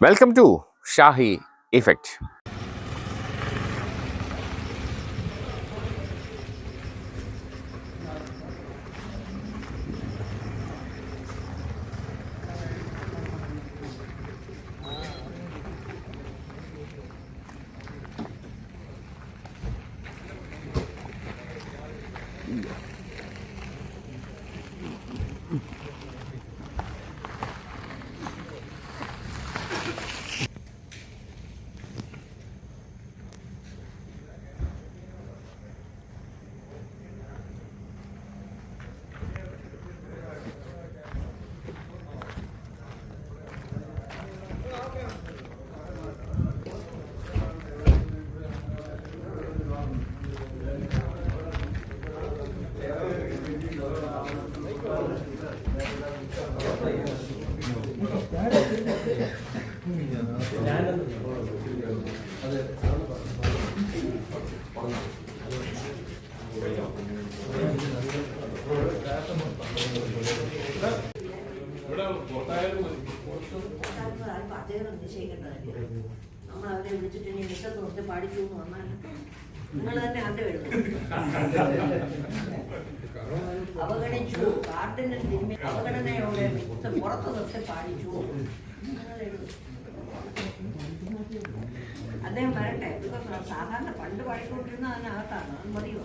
Welcome to Shahi Effect. നമ്മൾ അവരെ വിളിച്ചിട്ട് ഇനി മുറ്റത്ത് നിർത്തി പാടിച്ചു എന്ന് പറഞ്ഞാൽ നിങ്ങൾ തന്നെ ആദ്യം എഴുതും. അവഗണിച്ചു, കാർഡിന് അവഗണനയോടെ പുറത്ത് നിർത്തി പാടിച്ചു. അദ്ദേഹം വരട്ടെ. സാധാരണ പണ്ട് പാടിക്കൊണ്ടിരുന്ന അതിനകത്താണ്. അത് മതിയോ?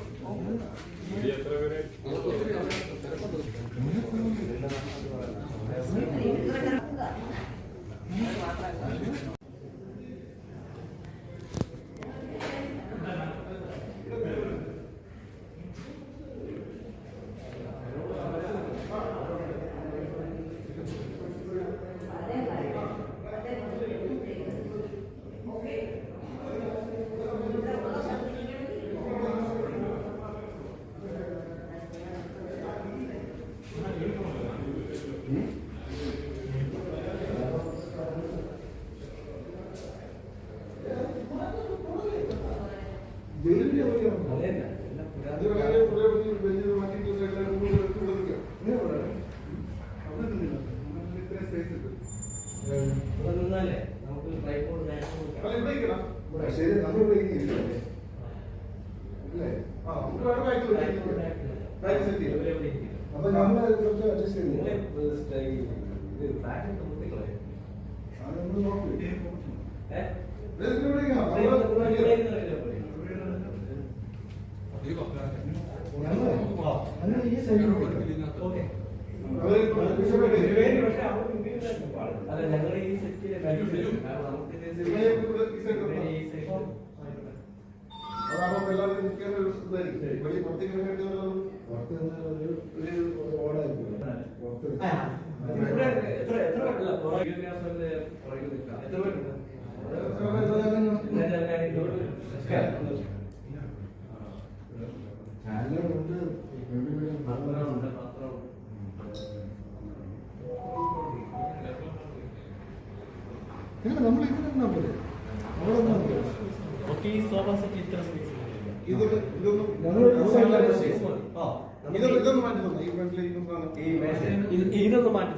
ഇതൊന്നും മാറ്റി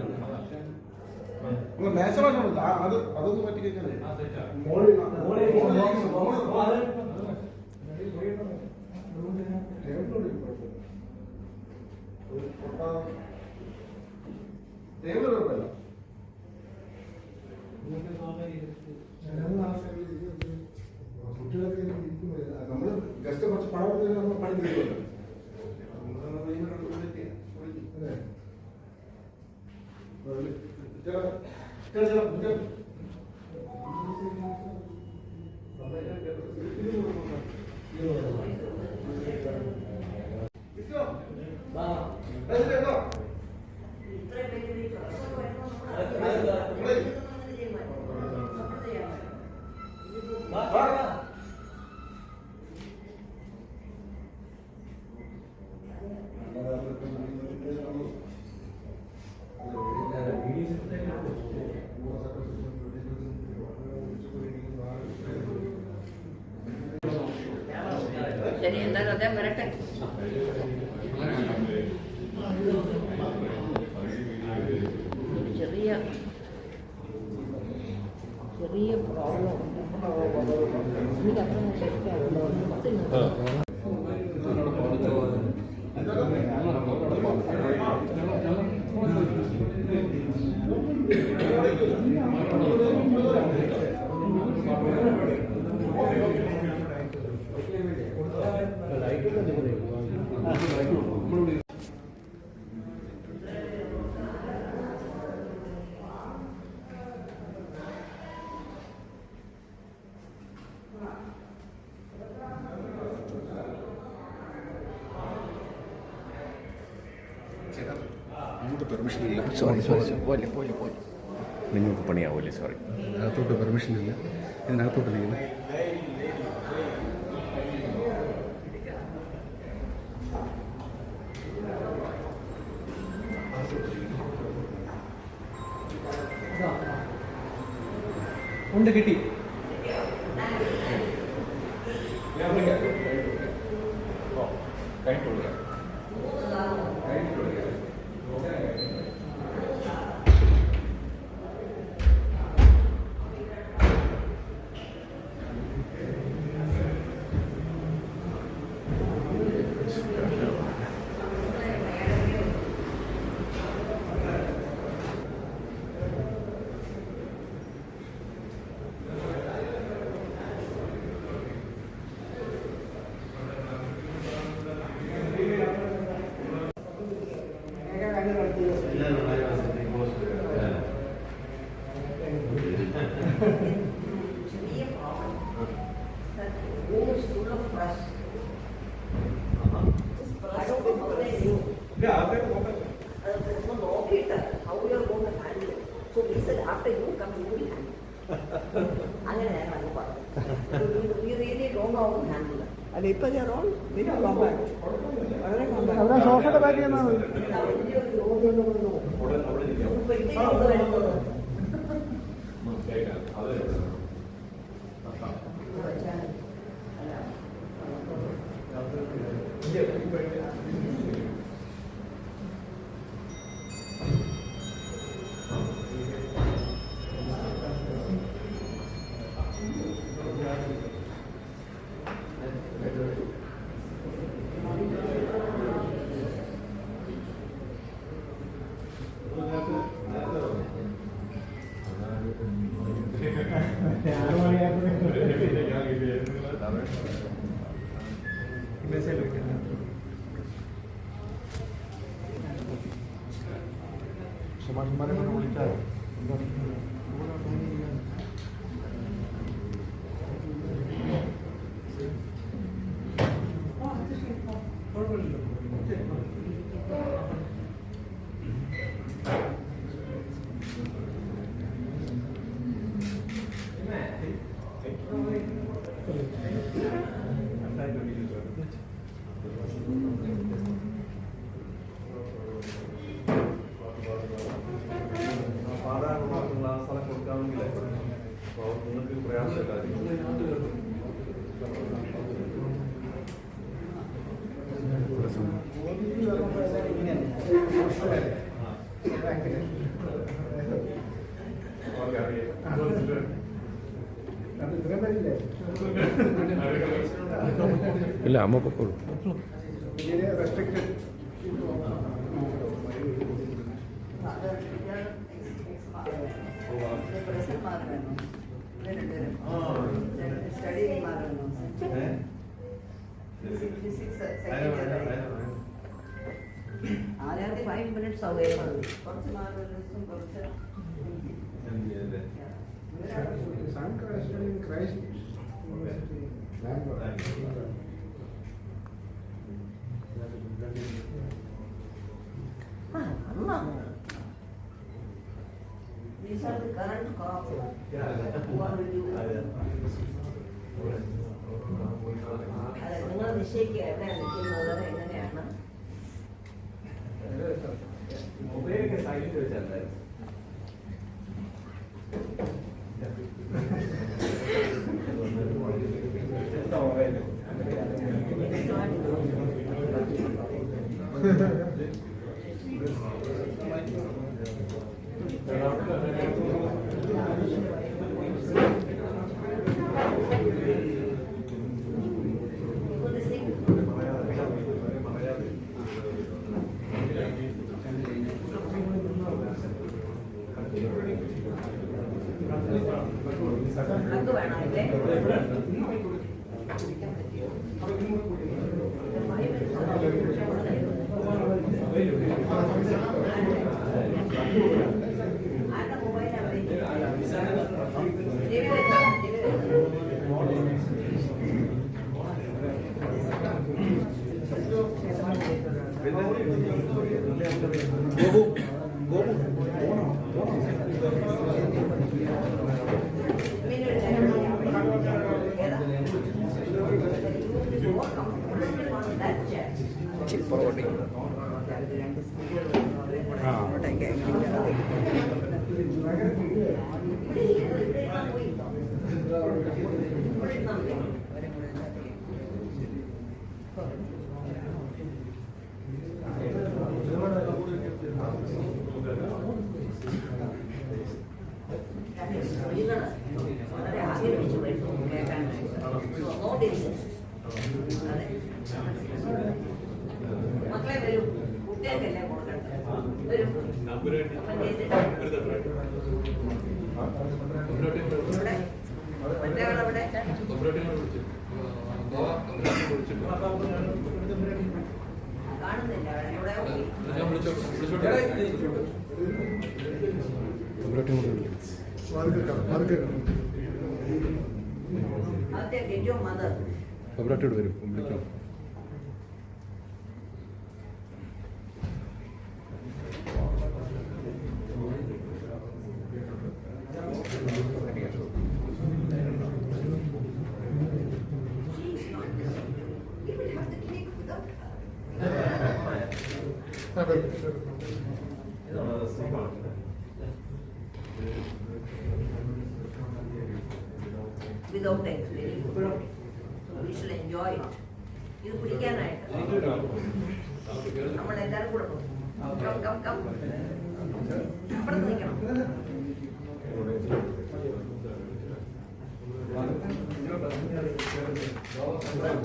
അതൊന്നും പറ്റി കഴിഞ്ഞാൽ കുട്ടികളൊക്കെ നമ്മള് ജസ്റ്റ് കുറച്ച് പണം നമ്മൾ പണി തരുമല്ലോ. ശരി, എന്തായാലും അദ്ദേഹം വരട്ടെ. ചെറിയ ചെറിയ പ്രോബ്ലം ഉണ്ട്. എനിക്ക് അത്ര ശരിക്കായിരുന്നു. അങ്ങോട്ട് പെർമിഷൻ ഇല്ല. പോലെ നിങ്ങൾക്ക് പണിയാവൂല്ലേ? സോറി. അകത്തോട്ട് പെർമിഷൻ ഇല്ല. ഇതിനകത്തോട്ട് നീങ്ങുന്നത് ഉണ്ട് കിട്ടി. സോഫയുടെ ബാക്കി എന്നാണ് സുമാഷ്മാരെ വിളിച്ചാൽ പാടാനുള്ള സ്ഥലം കൊടുക്കാമെങ്കിൽ നിങ്ങൾക്ക് പ്രയാസമില്ലായിരിക്കും. ഇല്ല, അമ്മ പൊക്കോളൂ. ആദ്യത്തെ 5 minutes സൗകര്യമാണ്. കുറച്ച് മാറും കുറച്ച് These are the current crops. What will you do? നിങ്ങൾ നിശ്ചയിക്കുക എവിടെയാണ് നിൽക്കുന്നത്, എങ്ങനെയാണ്? മൊബൈലൊക്കെ സൈലന്റ് വെച്ചല്ലേ? മൊബൈൽ അത് വേണം അല്ലേ? ആരുടെ മൊബൈലാണ് വളരെ ആഗ്രഹിച്ചു വരുന്നു കേൾക്കാനായിട്ട്. മക്കളെ വരും, കുട്ടികൾക്കല്ലേ കൊടുക്കട്ടെ. വരും ഇവിടെ മറ്റേ ആളവിടെ കാണുന്നില്ല. അവിടെ അതെ ഗെറ്റ് യുവർ മദർ. അവരാട്ടോട് വരും വിളിക്കാം. Without explaining, so we shall enjoy it. ഇത് കുടിക്കാനായിട്ട് നമ്മളെല്ലാവരും കൂടെ പോകും. അവിടെ നിൽക്കണം.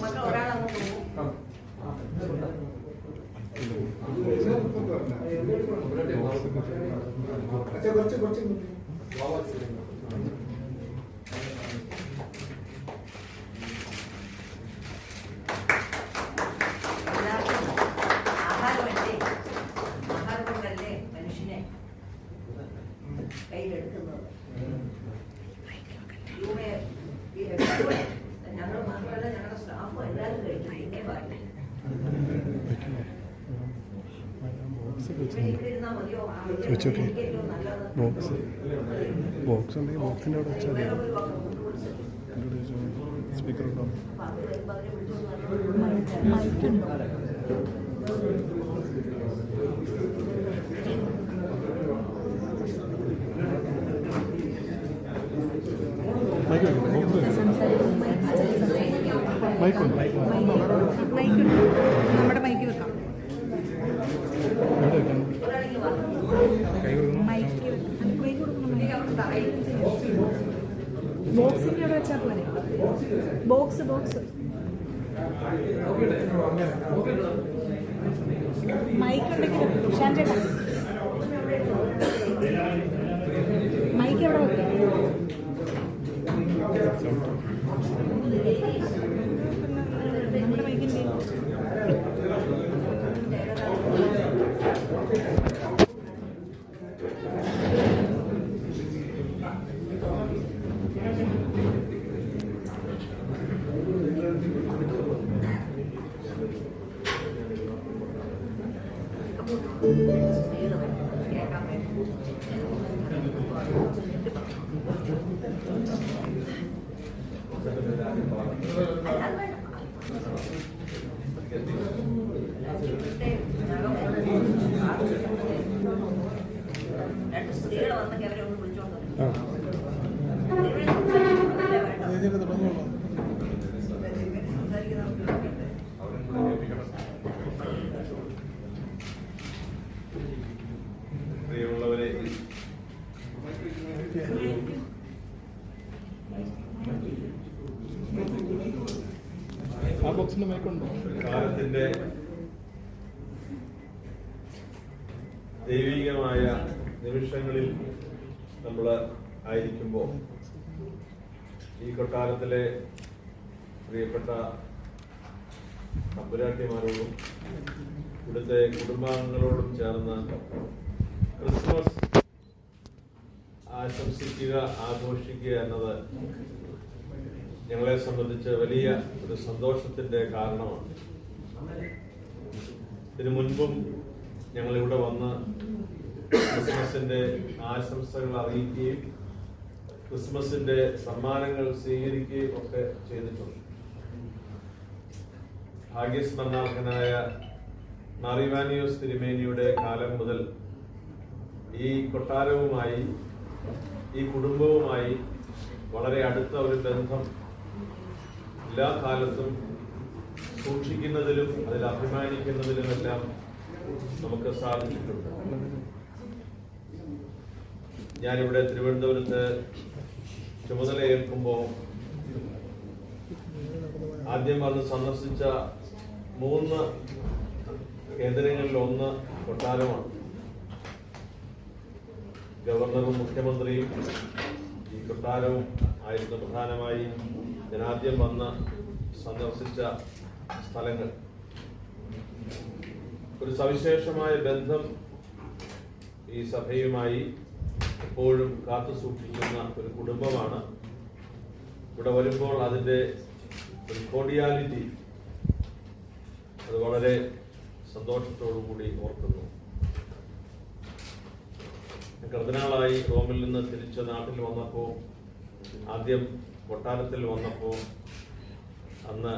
മക്കൾ ഒരാളങ്ങ് പോകും. ആഹാരമല്ലേ, ആഹാരം കൊണ്ടല്ലേ മനുഷ്യനെ കയ്യിലെടുക്കുന്നത്. ഞങ്ങൾ മാത്രമല്ല, ഞങ്ങളുടെ സ്റ്റാഫ് എല്ലാവരും കഴിക്കും. പിന്നെ ബാക്കി ഇവിടെ ഇരുന്നാൽ മതിയോ? ബോക്സ് ഉണ്ടെങ്കിൽ ബോക്സിൻ്റെ അവിടെ വെച്ചാൽ സ്പീക്കർ ഉണ്ടോ? മൈക്കുണ്ട്, നമ്മുടെ മൈക്ക് വെക്കാം. ബോക്സിൻ്റെ അവിടെ വെച്ചാൽ പോലെ. ബോക്സ് മൈക്കുണ്ടെങ്കിൽ ഷാൻ ചേട്ടാ മൈക്ക് എവിടെ വെക്കാം? നമ്മുടെ മൈക്കിൻ്റെ രണ്ട് സ്ത്രീകൾ വന്നെങ്കിൽ അവരെ ഒന്ന് വിളിച്ചോണ്ട് പ്രിയമുള്ളവരെ, ആ ബോക്സിന്റെ മൈക്കുണ്ടോ? കാലത്തിന്റെ ദൈവികമായ നിമിഷങ്ങളിൽ നമ്മൾ ആയിരിക്കുമ്പോൾ ഈ കൊട്ടാരത്തിലെ പ്രിയപ്പെട്ട തമ്പുരാട്ടിമാരോടും ഇവിടുത്തെ കുടുംബാംഗങ്ങളോടും ചേർന്ന് ക്രിസ്മസ് ആശംസിക്കുക, ആഘോഷിക്കുക എന്നത് ഞങ്ങളെ സംബന്ധിച്ച് വലിയ ഒരു സന്തോഷത്തിന്റെ കാരണമാണ്. ഇതിനു മുൻപും ഞങ്ങളിവിടെ വന്ന് ക്രിസ്മസിന്റെ ആശംസകൾ അറിയിക്കുകയും ക്രിസ്മസിന്റെ സമ്മാനങ്ങൾ സ്വീകരിക്കുകയും ഒക്കെ ചെയ്തിട്ടുണ്ട്. ഭാഗ്യസ്മരണാർഹനായ മാറിവാനിയോസ് തിരുമേനിയുടെ കാലം മുതൽ ഈ കൊട്ടാരവുമായി, ഈ കുടുംബവുമായി വളരെ അടുത്ത ഒരു ബന്ധം എല്ലാ കാലത്തും സൂക്ഷിക്കുന്നതിലും അതിൽ അഭിമാനിക്കുന്നതിലുമെല്ലാം നമുക്ക് സാധിച്ചിട്ടുണ്ട്. ഞാനിവിടെ തിരുവനന്തപുരത്ത് ചുമതലയേൽക്കുമ്പോൾ ആദ്യം വന്ന് സന്ദർശിച്ച 3 കേന്ദ്രങ്ങളിൽ ഒന്ന് കൊട്ടാരമാണ്. ഗവർണറും മുഖ്യമന്ത്രിയും ഈ കൊട്ടാരവും ആയിരുന്നു പ്രധാനമായി ഞാൻ ആദ്യം വന്ന് സന്ദർശിച്ച സ്ഥലങ്ങൾ. ഒരു സവിശേഷമായ ബന്ധം ഈ സഭയുമായി എപ്പോഴും കാത്തു സൂക്ഷിക്കുന്ന ഒരു കുടുംബമാണ്. ഇവിടെ വരുമ്പോൾ അതിൻ്റെ ഒരു കോർഡിയാലിറ്റി അത് വളരെ സന്തോഷത്തോടു കൂടി ഓർക്കുന്നു. കർദിനാളായി റോമിൽ നിന്ന് തിരിച്ച് നാട്ടിൽ വന്നപ്പോൾ, ആദ്യം കൊട്ടാരത്തിൽ വന്നപ്പോൾ, അന്ന്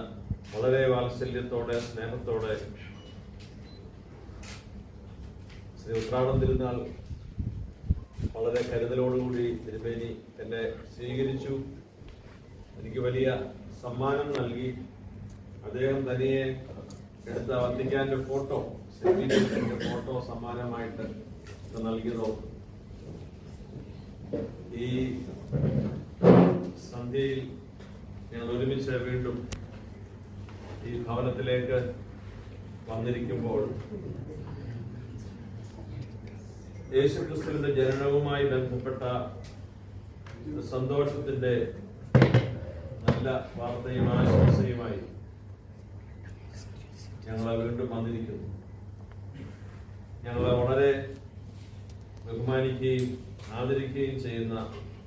വളരെ വാത്സല്യത്തോടെ സ്നേഹത്തോടെ ശ്രീ ഉത്രാടം തിരുനാൾ വളരെ കരുതലോടുകൂടി തിരുമേനി എന്നെ സ്വീകരിച്ചു. എനിക്ക് വലിയ സമ്മാനം നൽകി. അദ്ദേഹം തനിയെ എടുത്ത വത്തിക്കാന്റെ ഫോട്ടോ, സെൽഫിന്റെ ഫോട്ടോ സമ്മാനമായിട്ട് നൽകിയതോ. ഈ സന്ധ്യയിൽ ഞങ്ങൾ ഒരുമിച്ച് വീണ്ടും ഈ ഭവനത്തിലേക്ക് വന്നിരിക്കുമ്പോൾ യേശുക്രിസ്തുവിന്റെ ജനനവുമായി ബന്ധപ്പെട്ട സന്തോഷത്തിന്റെ നല്ല വാർത്തയും ആശംസയുമായി ഞങ്ങൾ വീണ്ടും വന്നിരിക്കുന്നു. ഞങ്ങളെ വളരെ ബഹുമാനിക്കുകയും ആദരിക്കുകയും ചെയ്യുന്ന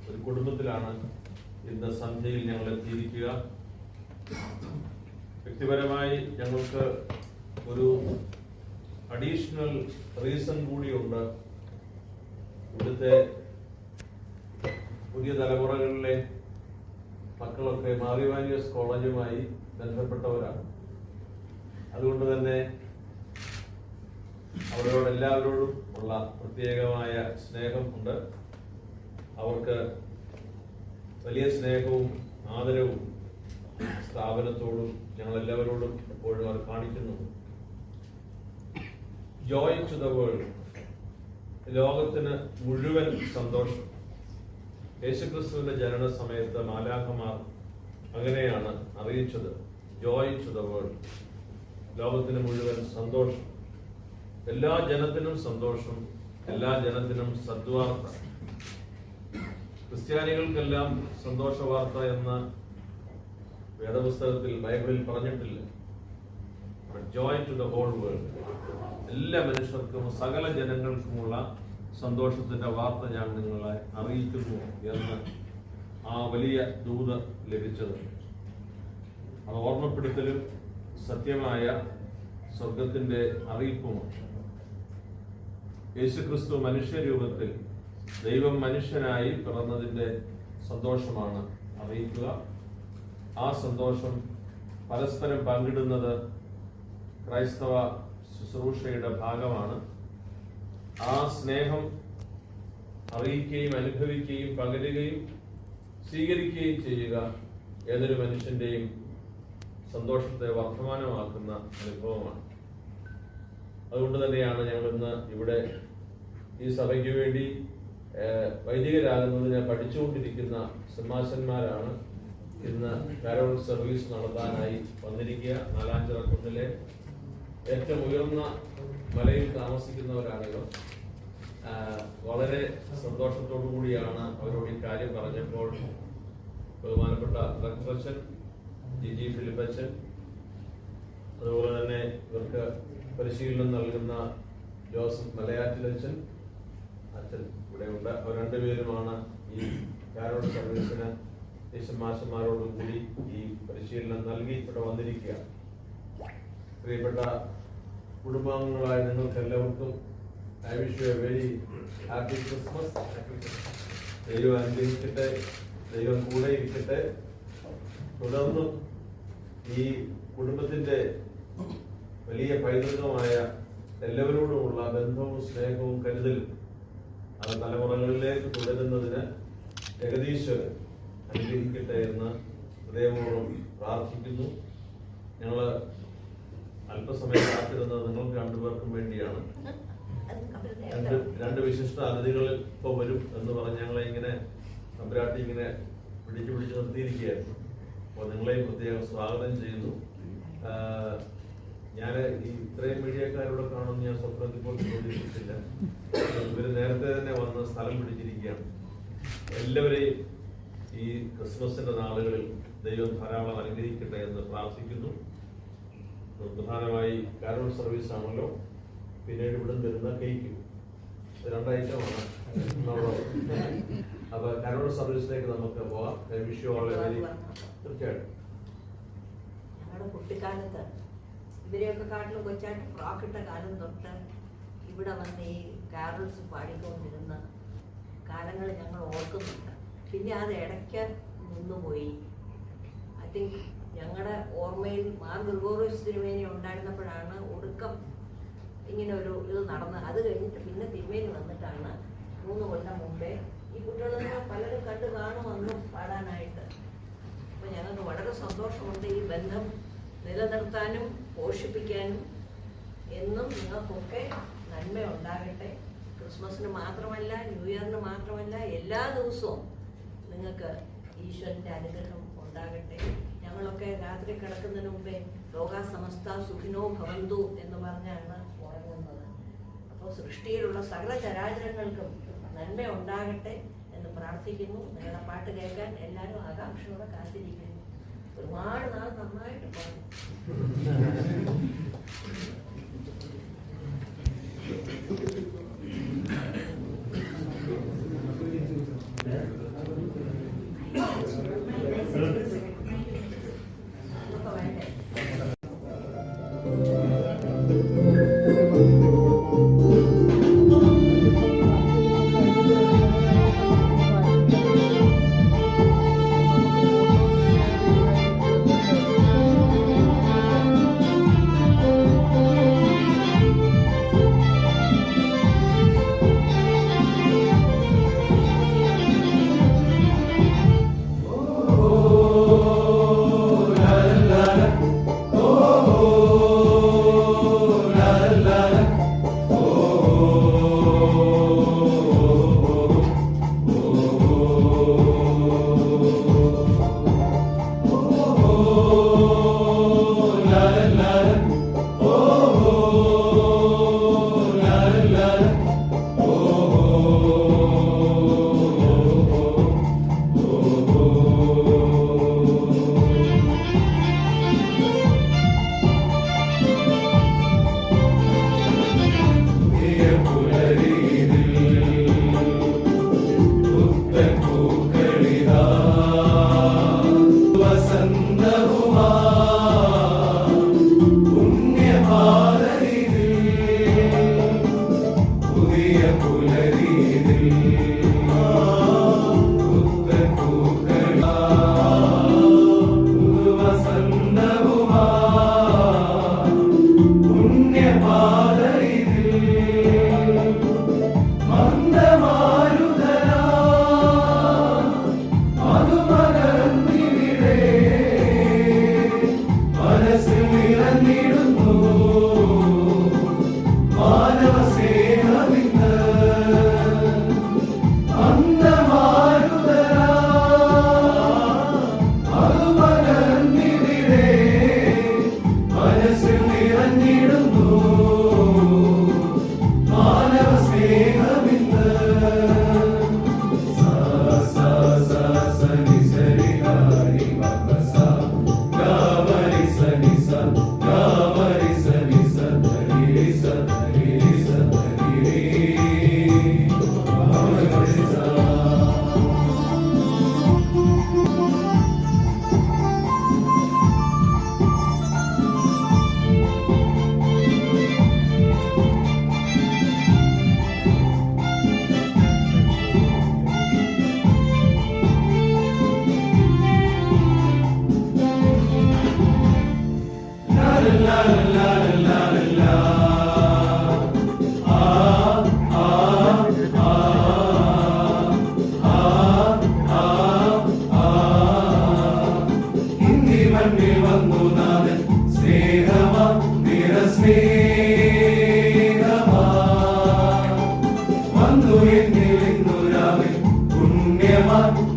ഒരു കുടുംബത്തിലാണ് ഇന്ന് സന്ധ്യയിൽ ഞങ്ങൾ എത്തിയിരിക്കുക. വ്യക്തിപരമായി ഞങ്ങൾക്ക് ഒരു അഡീഷണൽ റീസൺ കൂടിയുണ്ട്. ഇവിടുത്തെ പുതിയ തലമുറകളിലെ മക്കളൊക്കെ മാറിവാനിയസ് കോളേജുമായി ബന്ധപ്പെട്ടവരാണ്. അതുകൊണ്ട് തന്നെ അവരോട് എല്ലാവരോടും ഉള്ള പ്രത്യേകമായ സ്നേഹം ഉണ്ട്. അവർക്ക് വലിയ സ്നേഹവും ആദരവും സ്ഥാപനത്തോടും ഞങ്ങളെല്ലാവരോടും എപ്പോഴും അവർ കാണിക്കുന്നു. ജോയ് ടു ദ വേൾഡ്, ലോകത്തിന് മുഴുവൻ സന്തോഷം. യേശുക്രിസ്തുവിന്റെ ജനന സമയത്ത് മാലാഖമാർ അങ്ങനെയാണ് അറിയിച്ചത്. ജോയ് ടു ദ വേൾഡ്, ലോകത്തിന് മുഴുവൻ സന്തോഷം. എല്ലാ ജനത്തിനും സന്തോഷം, എല്ലാ ജനത്തിനും സദ്വാർത്ത. ക്രിസ്ത്യാനികൾക്കെല്ലാം സന്തോഷ വാർത്ത എന്ന് വേദപുസ്തകത്തിൽ ബൈബിളിൽ പറഞ്ഞിട്ടില്ല. Joy to the whole world, എല്ലാ മനുഷ്യർക്കും സകല ജനങ്ങൾക്കുമുള്ള സന്തോഷത്തിന്റെ വാർത്ത ഞാൻ നിങ്ങളെ അറിയിക്കുന്നു എന്ന് ആ വലിയ ദൂത് ലഭിച്ചത്. അത് ഓർമ്മപ്പെടുത്തലും സത്യമായ സ്വർഗത്തിന്റെ അറിയിപ്പുമാണ്. യേശുക്രിസ്തു മനുഷ്യരൂപത്തിൽ ദൈവം മനുഷ്യനായി പിറന്നതിന്റെ സന്തോഷമാണ് അറിയിക്കുക. ആ സന്തോഷം പരസ്പരം പങ്കിടുന്നത് ക്രൈസ്തവ ശുശ്രൂഷയുടെ ഭാഗമാണ്. ആ സ്നേഹം അറിയിക്കുകയും അനുഭവിക്കുകയും പകരുകയും സ്വീകരിക്കുകയും ചെയ്യുക ഏതൊരു മനുഷ്യന്റെയും സന്തോഷത്തെ വർദ്ധമാനമാക്കുന്ന അനുഭവമാണ്. അതുകൊണ്ട് തന്നെയാണ് ഞങ്ങൾ ഇന്ന് ഇവിടെ ഈ സഭയ്ക്ക് വേണ്ടി വൈദികരാകുന്നതിനെ പഠിച്ചുകൊണ്ടിരിക്കുന്ന സിംഹാസന്മാരാണ് ഇന്ന് കാരോൾ സർവീസ് നടത്താനായി വന്നിരിക്കുക. നാലാഞ്ചിറ കുന്നിലെ ഏറ്റവും ഉയർന്ന മലയിൽ താമസിക്കുന്നവരാണിവർ. വളരെ സന്തോഷത്തോടു കൂടിയാണ് അവരോട് ഈ കാര്യം പറഞ്ഞപ്പോൾ ബഹുമാനപ്പെട്ട ഡോക്ടർ ജിജി ഫിലിപ്പച്ചൻ, അതുപോലെ തന്നെ ഇവർക്ക് പരിശീലനം നൽകുന്ന ജോസഫ് മലയാറ്റിലച്ചൻ അച്ഛൻ ഇവിടെയുണ്ട്. അവർ രണ്ടുപേരുമാണ് ഈ കാരോട് സർവീസിന് മാഷന്മാരോടും കൂടി ഈ പരിശീലനം നൽകി ഇവിടെ വന്നിരിക്കുക. പ്രിയപ്പെട്ട കുടുംബാംഗങ്ങളായ നിങ്ങൾക്ക് എല്ലാവർക്കും I wish you A very happy Christmas. ദൈവം അനുഗ്രഹിക്കട്ടെ, ദൈവം കൂടെ ഇരിക്കട്ടെ. തുടർന്നും ഈ കുടുംബത്തിന്റെ വലിയ പൈതൃകമായ എല്ലാവരോടുമുള്ള ബന്ധവും സ്നേഹവും കരുതലും അത് തലമുറകളിലേക്ക് തുടരുന്നതിന് ജഗദീശ്വരൻ അനുഗ്രഹിക്കട്ടെ എന്ന് ഹൃദയപൂർവ്വം പ്രാർത്ഥിക്കുന്നു. ഞങ്ങൾ അല്പസമയം കാത്തിരുന്നത് നിങ്ങൾക്ക് രണ്ടുപേർക്കും വേണ്ടിയാണ്. രണ്ട് വിശിഷ്ട അതിഥികളിൽ ഇപ്പോൾ വരും എന്ന് പറഞ്ഞ് ഞങ്ങളെ ഇങ്ങനെ തമ്പുരാട്ടി ഇങ്ങനെ പിടിച്ചു നിർത്തിയിരിക്കുകയായിരുന്നു. അപ്പോൾ നിങ്ങളെയും പ്രത്യേകം സ്വാഗതം ചെയ്യുന്നു. ഞാൻ ഈ ഇത്രയും മീഡിയക്കാരോട് കാണുമെന്ന് ഞാൻ സ്വപ്നത്തിൽ പോലും പ്രതീക്ഷിച്ചില്ല. ഇവര് നേരത്തെ തന്നെ വന്ന് സ്ഥലം പിടിച്ചിരിക്കുകയാണ്. എല്ലാവരെയും ഈ ക്രിസ്മസിന്റെ നാളുകളിൽ ദൈവം ധാരാളം അനുഗ്രഹിക്കട്ടെ എന്ന് പ്രാർത്ഥിക്കുന്നു. പ്രധാനമായി കാരോൾ സർവീസ് ആണല്ലോ, പിന്നീട് ഇവിടെ വരുന്ന കേക്ക്, രണ്ട് ഐറ്റമാണ്. അപ്പൊ കാരോൾ സർവീസിലേക്ക് നമുക്ക് പോവാം. തീർച്ചയായിട്ടും ഞങ്ങളുടെ കുട്ടിക്കാലത്ത് ഇവരെയൊക്കെ കാട്ടിലും കൊച്ചായിട്ട് ഫ്രോക്കിട്ട കാലം തൊട്ട് ഇവിടെ വന്ന് ഈ കാരൽസ് പാടിക്കൊണ്ടിരുന്ന കാലങ്ങൾ ഞങ്ങൾ ഓർക്കുന്നുണ്ട്. പിന്നെ അത് ഇടയ്ക്ക് നിന്നുപോയി. ഐ തിങ്ക് ഞങ്ങളുടെ ഓർമ്മയിൽ മാർ ഗ്രിഗോറിയോസ് തിരുമേനി ഉണ്ടായിരുന്നപ്പോഴാണ് ഒടുക്കം ഇങ്ങനെ ഒരു ഇത് നടന്നത്. അത് കഴിഞ്ഞിട്ട് പിന്നെ തിരുമേനി വന്നിട്ടാണ് 3 കൊല്ലം മുമ്പേ ഈ കുട്ടികളെല്ലാം പലരും കണ്ടു കാണുമെന്നും പാടാനായിട്ട്. അപ്പോൾ ഞങ്ങൾക്ക് വളരെ സന്തോഷമുണ്ട് ഈ ബന്ധം നിലനിർത്താനും പോഷിപ്പിക്കാനും. എന്നും നിങ്ങൾക്കൊക്കെ നന്മ ഉണ്ടാകട്ടെ. ക്രിസ്മസിന് മാത്രമല്ല, ന്യൂ ഇയറിന് മാത്രമല്ല, എല്ലാ ദിവസവും നിങ്ങൾക്ക് ഈശ്വരൻ്റെ അനുഗ്രഹം ഉണ്ടാകട്ടെ. ഞങ്ങളൊക്കെ രാത്രി കിടക്കുന്നതിന് മുമ്പേ ലോകാ സമസ്ത സുഖിനോ ഭവന്തു എന്ന് പറഞ്ഞാണ് ഉറങ്ങുന്നത്. അപ്പോൾ സൃഷ്ടിയിലുള്ള സകല ചരാചരങ്ങൾക്കും നന്മ ഉണ്ടാകട്ടെ എന്ന് പ്രാർത്ഥിക്കുന്നു. നിങ്ങളുടെ പാട്ട് കേൾക്കാൻ എല്ലാവരും ആകാംക്ഷയോടെ കാത്തിരിക്കുന്നു. ഒരുപാട് നാൾ നന്നായിട്ട് പാടും.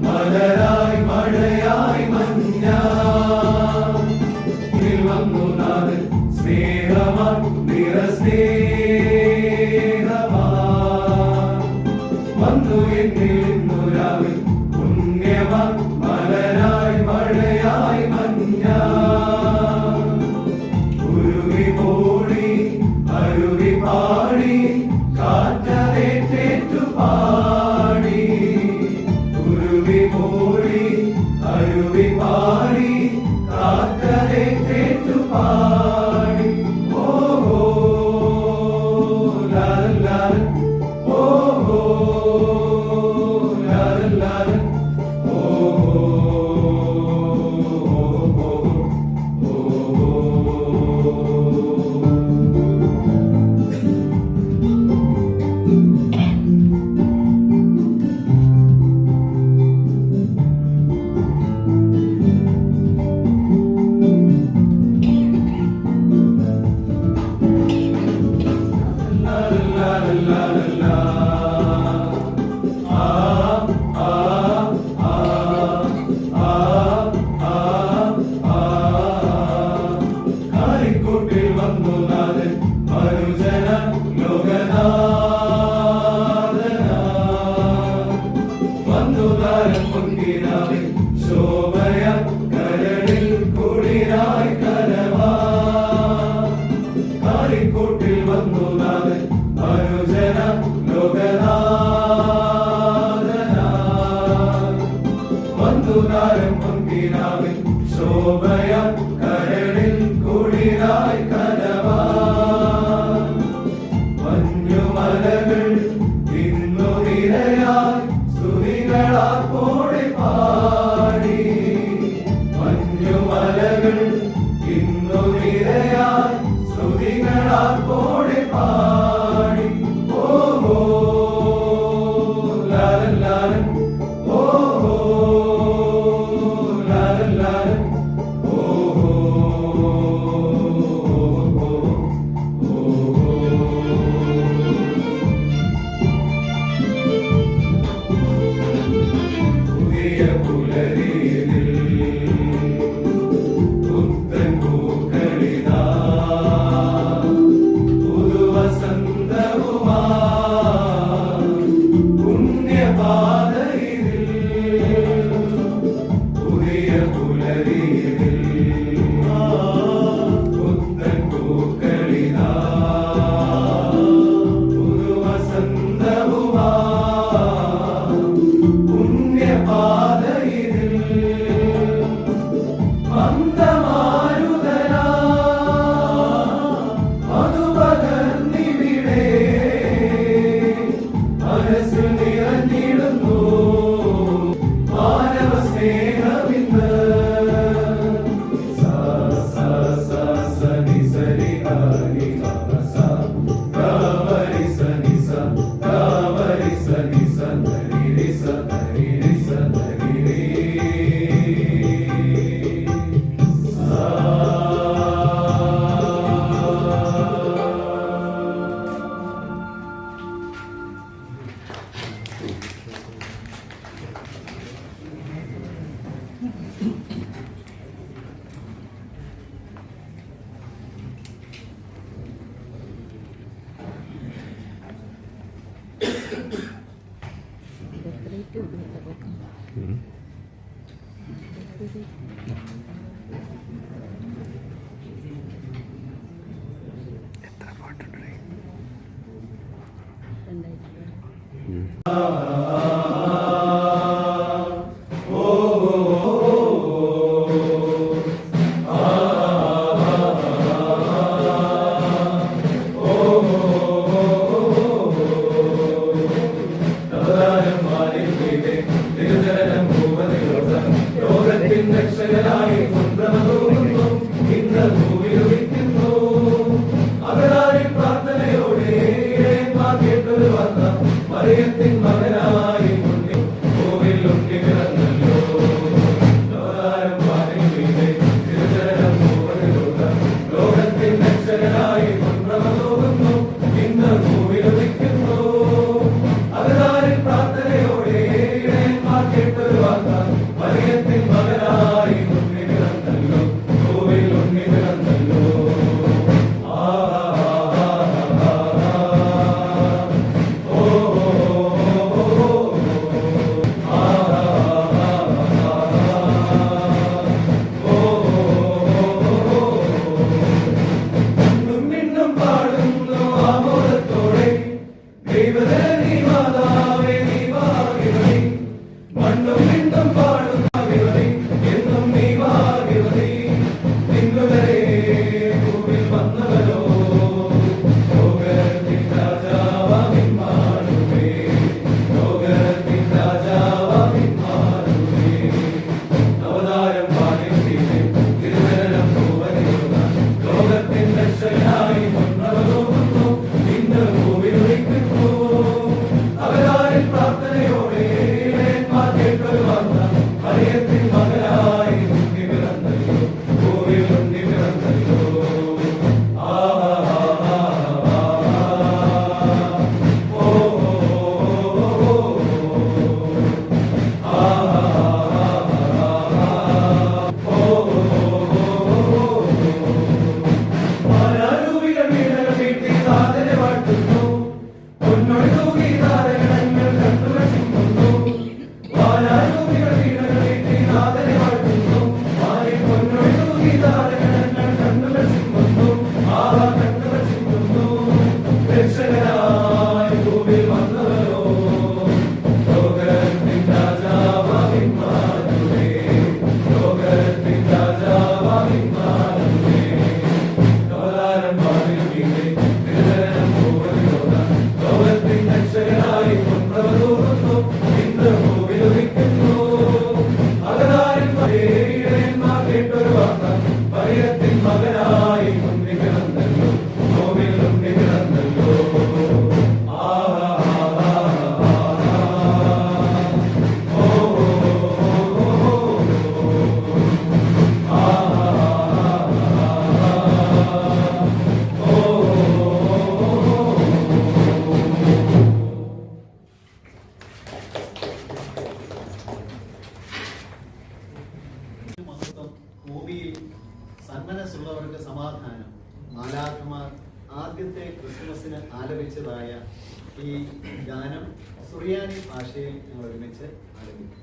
മലരായി മഴയായി മഞ്ഞായി വന്നു നാഥൻ സ്നേഹമായി നിറസ്നേഹമായി വന്നു എന്നിൽ ഇന്നു രാവിൽ പുണ്യമായി മലരായി മഴയായി മഞ്ഞായി ഉരുകി ഓടി അരുവി പാടി കാറ്റേറ്റു പാടി ഉരുവി ഓടി അരുവി പാടി കാറ്റേറ്റു പാടി ഓഹോ ലാല ലാല ഓഹോ ലാല ലാല ഓഹോ കാലിക്കൂട്ടിൽ വന്നു നാഥൻ മനുജന ലോകനാഥന വന്നു താരം പൊങ്കിനാവിൽ ശോഭയ കരളിൽ കുളിരായി കരവാ കാലിക്കൂട്ടിൽ വന്നു നാഥൻ മനുജന ലോകനാഥന വന്നു താരം പൊങ്കിനാവിൽ ശോഭയ കരളിൽ കുളിരായി കരവാ മഞ്ഞുമലകൾ ഇന്നു നിരയായി സ്തുതികളാർപ്പോടെ പാടി മഞ്ഞുമലകൾ ഇന്നു നിരയായി സ്തുതികളാർപ്പോടെ പാടി ഓഹോ ലാല ലാല ഓഹോ ലാല ലാല ഓഹോ പുതിയ പുലരിയിൽ പുത്തൻ പൂക്കളിതാ പുതുവസന്തവുമാ പുണ്യപാതയിൽ പുതിയ പുലരിയിൽ പുത്തൻ പൂക്കളിതാ പുതുവസന്തവുമാ പുണ്യപാതയിൽ വാർത്താൻ മറിയത്തിൻ മകനായി ഉണ്ണി പിറന്നല്ലോ കോവിൽ ഉണ്ണി പിറന്നല്ലോ ഭൂമിയിൽ സന്മനസ്സുള്ളവർക്ക് സമാധാനം. മാലാഖമാർ ആദ്യത്തെ ക്രിസ്മസിന് ആലപിച്ചതായ ഈ ഗാനം സുറിയാനി ഭാഷയിൽ ഞങ്ങൾ ഒരുമിച്ച് ആലപിക്കും.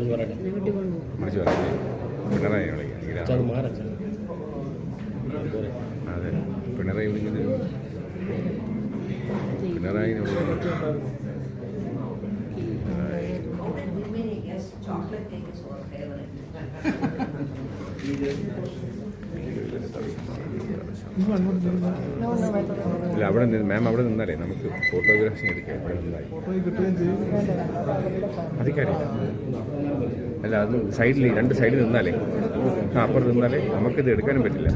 വിളിച്ചു പറഞ്ഞു പിണറായി വിളിക്കാം അതെ പിണറായി വിളിക്കുന്നത് Pinarayi chocolate cake is our favorite. ഇല്ല അവിടെ നിന്ന് മാം അവിടെ നിന്നാലേ നമുക്ക് ഫോട്ടോഗ്രാഫി എടുക്കാം അവിടെ നിന്നായി അതിക്കാരില്ല അല്ല അത് സൈഡിൽ രണ്ട് സൈഡിൽ നിന്നാലേ അപ്പുറത്ത് നിന്നാലേ നമുക്കിത് എടുക്കാനും പറ്റില്ല.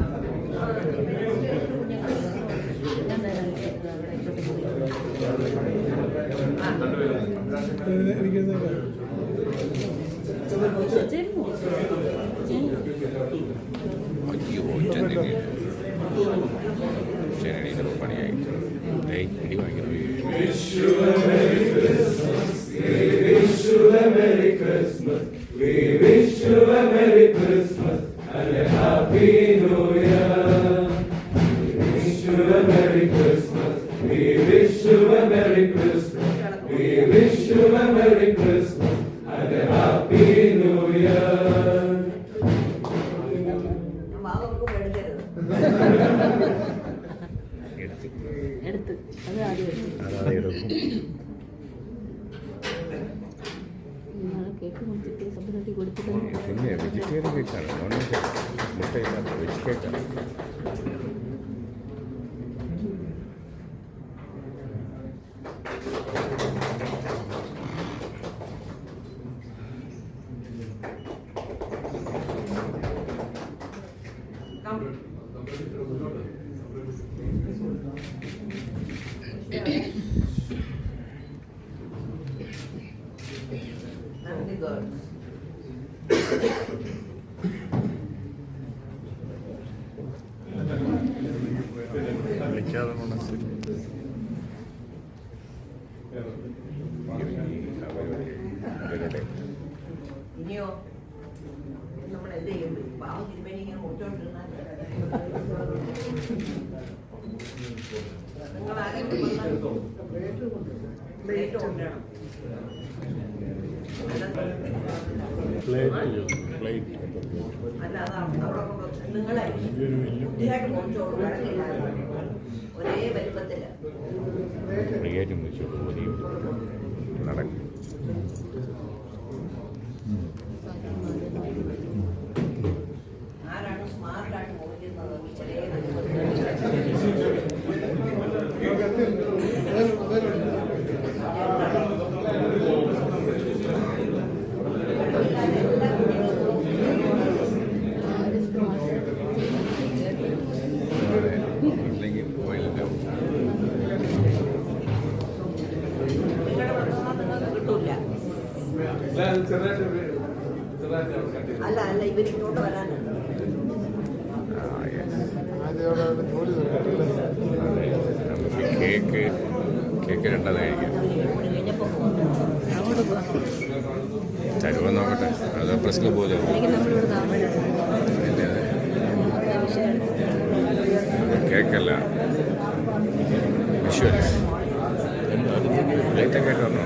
അയ്യോ ശരി പണിയായി ഇടി വാങ്ങിക്കണം. Merry Christmas, we wish you a Merry Christmas and a Happy New Year. We wish you a Merry Christmas, we wish you a Merry Christmas, we wish you a Merry Christmas and a Happy New Year. എടുത്ത് അത് ആദ്യം എടുക്കും. Cake മുറിച്ചിട്ട് subsidy കൊടുത്തിട്ട് പിന്നെ vegetarian കേക്കാണ്, non veg മുട്ടയില്ലാത്ത veg കേക്കാണ്. ഇനിയോ നമ്മൾ എന്ത് ചെയ്യും? പാവം തിരുമേനി ഇങ്ങനെ മുട്ടോണ്ടിരുന്നാൽ നിങ്ങൾ ആരെങ്കിലും പ്ലേറ്റ് കൊണ്ടുവരണം. അല്ല അത് അവിടെ നിങ്ങളെ കുട്ടിയായിട്ട് മുറിച്ചോളൂ, വഴക്കില്ല. ഒരേ വലിപ്പത്തില് പ്രിയായിട്ട് മുറിച്ചു നടക്കും. ആരാണ് സ്മാർട്ടായിട്ട് മുറിക്കുന്നത്? ഒരേ ഇല്ലെങ്കിൽ ഓയിലുണ്ടാവും. അല്ല അല്ല ഇവരിങ്ങോട്ട് വരാനാണ്. നമുക്ക് കേക്ക് രണ്ടതായിരിക്കും. തരുവോ നോക്കട്ടെ, അത് പ്രശ്നം പോലെ കേക്കല്ല വിഷ്വൽസ് ലൈറ്റൊക്കെ ആയിട്ട് വന്നോ.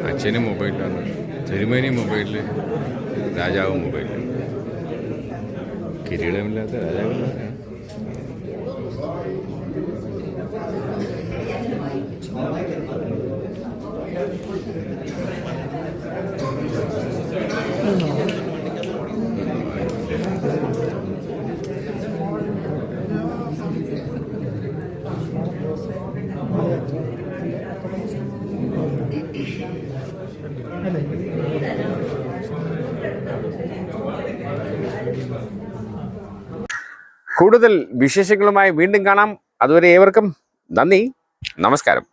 അച്ഛനും മൊബൈലിലാണ്, തിരുമേനി മൊബൈലിൽ, രാജാവ് മൊബൈലിൽ. കിരീടമില്ലാത്ത രാജാവില്ലാത്ത കൂടുതൽ വിശേഷങ്ങളുമായി വീണ്ടും കാണാം. അതുവരെ ഏവർക്കും നന്ദി, നമസ്കാരം.